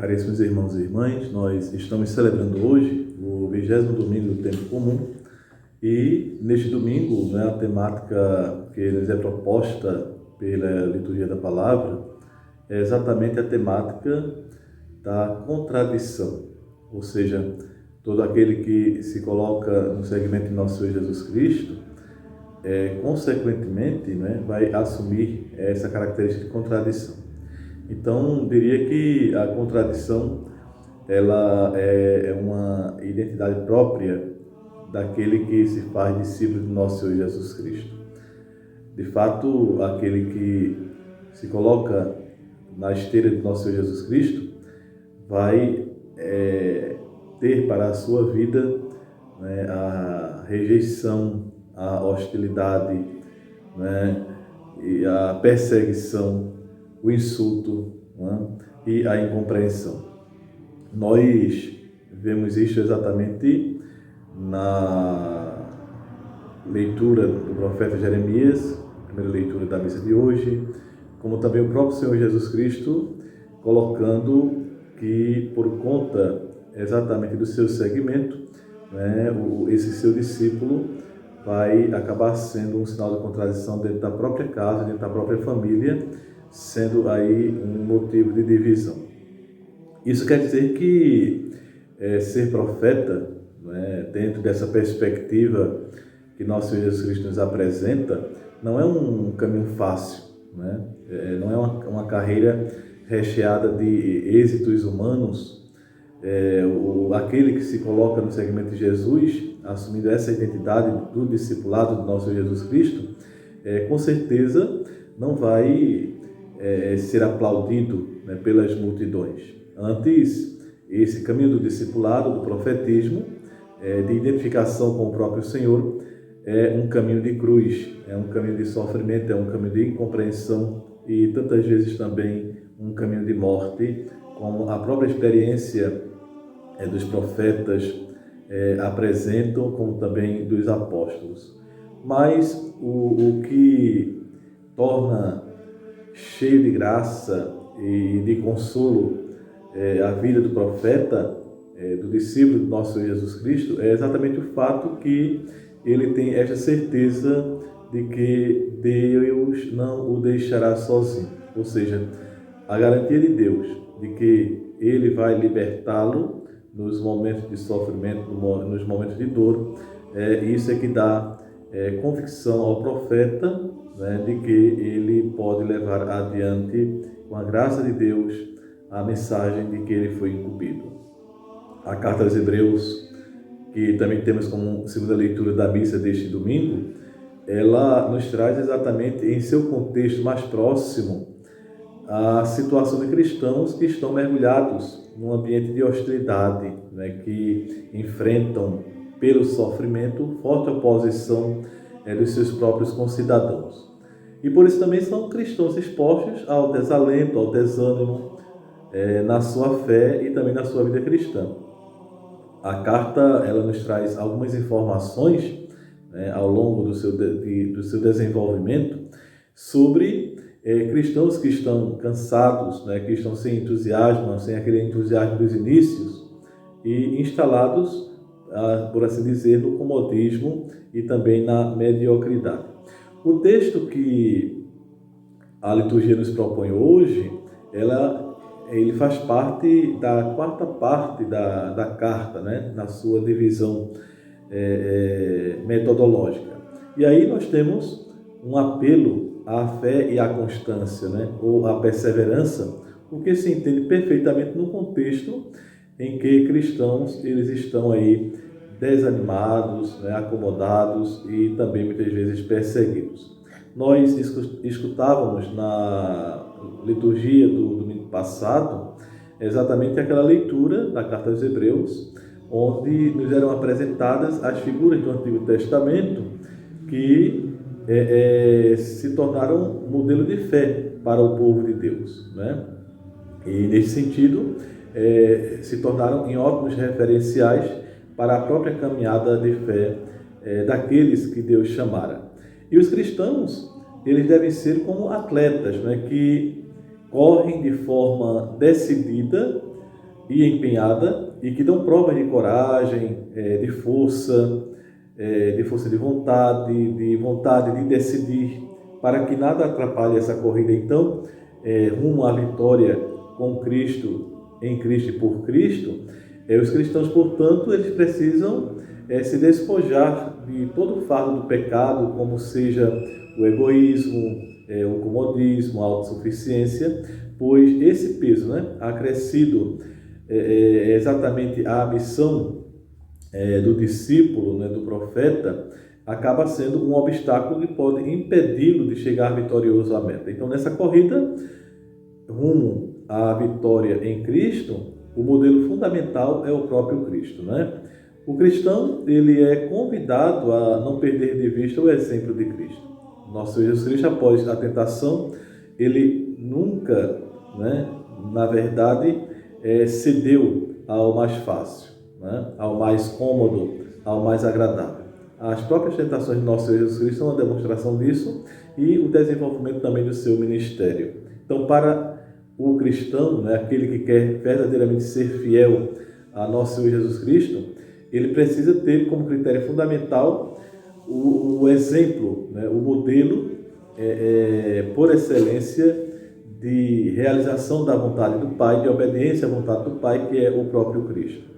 Caríssimos irmãos e irmãs, nós estamos celebrando hoje o 20º domingo do tempo comum e neste domingo, a temática que nos é proposta pela liturgia da palavra é exatamente a temática da contradição, ou seja, todo aquele que se coloca no segmento de nosso Senhor Jesus Cristo, consequentemente, vai assumir essa característica de contradição. Então, diria que a contradição ela é uma identidade própria daquele que se faz discípulo de nosso Senhor Jesus Cristo. De fato, aquele que se coloca na esteira de nosso Senhor Jesus Cristo vai ter para a sua vida a rejeição, a hostilidade, e a perseguição, o insulto, e a incompreensão. Nós vemos isso exatamente na leitura do profeta Jeremias, primeira leitura da missa de hoje, como também o próprio Senhor Jesus Cristo colocando que por conta exatamente do seu segmento, esse seu discípulo vai acabar sendo um sinal de contradição dentro da própria casa, dentro da própria família, sendo aí um motivo de divisão. Isso quer dizer que ser profeta, dentro dessa perspectiva que nosso Senhor Jesus Cristo nos apresenta, não é um caminho fácil, não é uma carreira recheada de êxitos humanos. Aquele que se coloca no segmento de Jesus, assumindo essa identidade do discipulado do nosso Senhor Jesus Cristo, com certeza não vai ser aplaudido pelas multidões. Antes, esse caminho do discipulado, do profetismo, de identificação com o próprio Senhor, é um caminho de cruz, é um caminho de sofrimento, é um caminho de incompreensão e tantas vezes também um caminho de morte, como a própria experiência dos profetas apresentam, como também dos apóstolos. Mas o que torna cheio de graça e de consolo a vida do profeta, do discípulo do nosso Senhor Jesus Cristo, é exatamente o fato que ele tem essa certeza de que Deus não o deixará sozinho. Ou seja, a garantia de Deus de que ele vai libertá-lo nos momentos de sofrimento, nos momentos de dor, isso é que dá convicção ao profeta, de que ele pode levar adiante, com a graça de Deus, a mensagem de que ele foi incumbido. A carta aos Hebreus, que também temos como segunda leitura da missa deste domingo, ela nos traz exatamente em seu contexto mais próximo a situação de cristãos que estão mergulhados num ambiente de hostilidade, que enfrentam pelo sofrimento forte oposição dos seus próprios concidadãos. E por isso também são cristãos expostos ao desalento, ao desânimo na sua fé e também na sua vida cristã. A carta ela nos traz algumas informações ao longo do seu desenvolvimento sobre cristãos que estão cansados, que estão sem entusiasmo, sem aquele entusiasmo dos inícios e instalados, por assim dizer, no comodismo e também na mediocridade. O texto que a liturgia nos propõe hoje, ele faz parte da quarta parte da carta, na sua divisão metodológica. E aí nós temos um apelo à fé e à constância, ou à perseverança, o que se entende perfeitamente no contexto em que cristãos eles estão aí desanimados, acomodados e também muitas vezes perseguidos. Nós escutávamos na liturgia do domingo passado exatamente aquela leitura da carta aos Hebreus, onde nos eram apresentadas as figuras do Antigo Testamento que se tornaram modelo de fé para o povo de Deus, E nesse sentido se tornaram em ótimos referenciais para a própria caminhada de fé daqueles que Deus chamara. E os cristãos, eles devem ser como atletas, que correm de forma decidida e empenhada e que dão prova de coragem, de força de vontade de decidir, para que nada atrapalhe essa corrida. Então, rumo à vitória com Cristo, em Cristo e por Cristo, os cristãos, portanto, eles precisam se despojar de todo o fardo do pecado, como seja o egoísmo, o comodismo, a autossuficiência, pois esse peso, acrescido exatamente à missão do discípulo, do profeta, acaba sendo um obstáculo que pode impedi-lo de chegar vitorioso à meta. Então, nessa corrida rumo à vitória em Cristo, o modelo fundamental é o próprio Cristo, O cristão, ele é convidado a não perder de vista o exemplo de Cristo. Nosso Senhor Jesus Cristo, após a tentação, ele nunca, na verdade, cedeu ao mais fácil, ao mais cômodo, ao mais agradável. As próprias tentações de nosso Senhor Jesus Cristo são uma demonstração disso e o desenvolvimento também do seu ministério. Então, para o cristão, aquele que quer verdadeiramente ser fiel a nosso Senhor Jesus Cristo, ele precisa ter como critério fundamental o exemplo, o modelo por excelência de realização da vontade do Pai, de obediência à vontade do Pai, que é o próprio Cristo.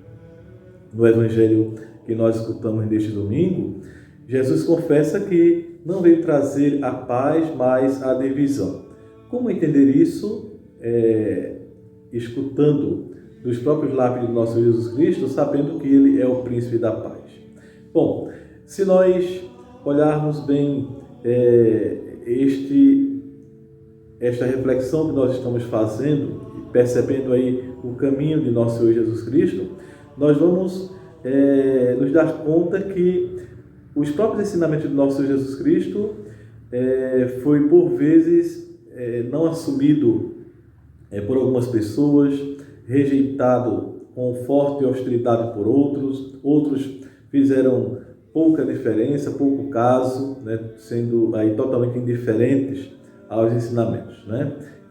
No Evangelho que nós escutamos neste domingo, Jesus confessa que não veio trazer a paz, mas a divisão. Como entender isso? Escutando dos próprios lábios de nosso Jesus Cristo, sabendo que Ele é o príncipe da paz. Bom, se nós olharmos bem esta reflexão que nós estamos fazendo, percebendo aí o caminho de nosso Senhor Jesus Cristo, nós vamos nos dar conta que os próprios ensinamentos de nosso Senhor Jesus Cristo foi por vezes não assumido por algumas pessoas, rejeitado com forte hostilidade por outros fizeram pouca diferença, pouco caso, sendo aí totalmente indiferentes aos ensinamentos,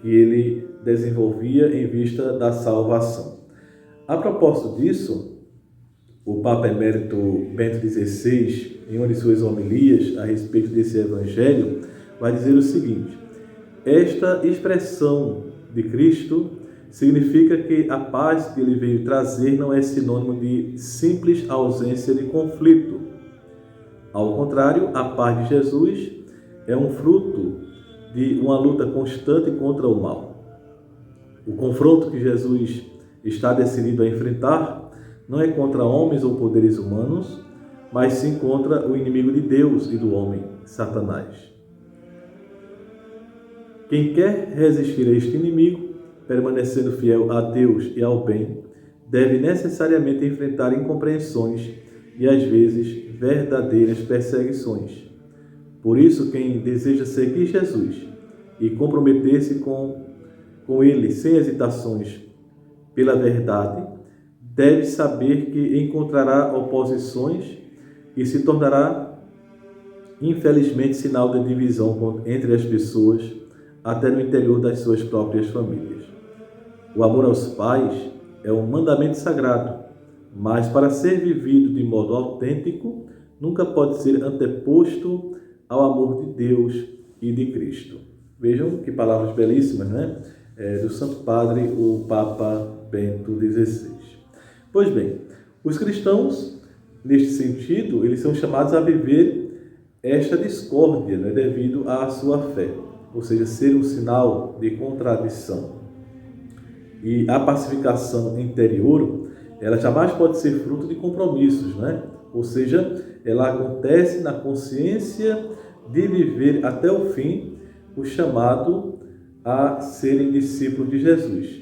que ele desenvolvia em vista da salvação. A propósito disso, o Papa Emérito Bento XVI, em uma de suas homilias a respeito desse evangelho, vai dizer o seguinte: esta expressão de Cristo significa que a paz que ele veio trazer não é sinônimo de simples ausência de conflito. Ao contrário, a paz de Jesus é um fruto de uma luta constante contra o mal. O confronto que Jesus está decidido a enfrentar não é contra homens ou poderes humanos, mas sim contra o inimigo de Deus e do homem, Satanás. Quem quer resistir a este inimigo, permanecendo fiel a Deus e ao bem, deve necessariamente enfrentar incompreensões e, às vezes, verdadeiras perseguições. Por isso, quem deseja seguir Jesus e comprometer-se com Ele sem hesitações pela verdade, deve saber que encontrará oposições e se tornará, infelizmente, sinal de divisão entre as pessoas, até no interior das suas próprias famílias. O amor aos pais é um mandamento sagrado, mas para ser vivido de modo autêntico, nunca pode ser anteposto ao amor de Deus e de Cristo. Vejam que palavras belíssimas, do Santo Padre, o Papa Bento XVI. Pois bem, os cristãos, neste sentido, eles são chamados a viver esta discórdia, devido à sua fé, ou seja, ser um sinal de contradição. E a pacificação interior, ela jamais pode ser fruto de compromissos, Ou seja, ela acontece na consciência de viver até o fim o chamado a serem discípulos de Jesus.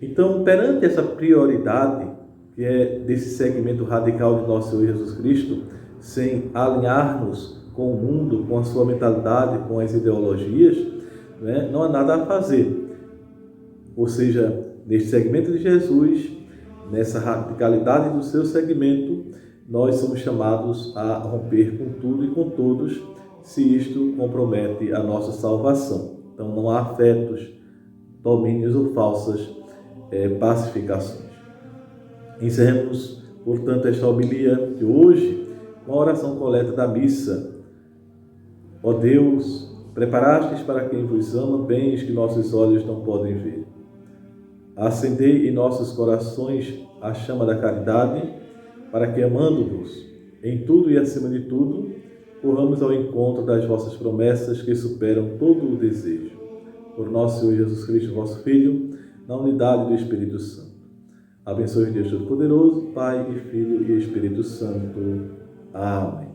Então, perante essa prioridade, que é desse segmento radical de nosso Senhor Jesus Cristo, sem alinhar-nos com o mundo, com a sua mentalidade, com as ideologias, não há nada a fazer. Ou seja, neste segmento de Jesus, nessa radicalidade do seu segmento, nós somos chamados a romper com tudo e com todos, se isto compromete a nossa salvação. Então não há afetos, domínios ou falsas pacificações. Encerremos, portanto, esta homilia de hoje com a oração coleta da missa. Ó Deus, preparastes para quem vos ama bens que nossos olhos não podem ver. Acendei em nossos corações a chama da caridade, para que, amando-vos em tudo e acima de tudo, corramos ao encontro das vossas promessas que superam todo o desejo. Por nosso Senhor Jesus Cristo, vosso Filho, na unidade do Espírito Santo. Abençoe Deus Todo-Poderoso, Pai e Filho e Espírito Santo. Amém.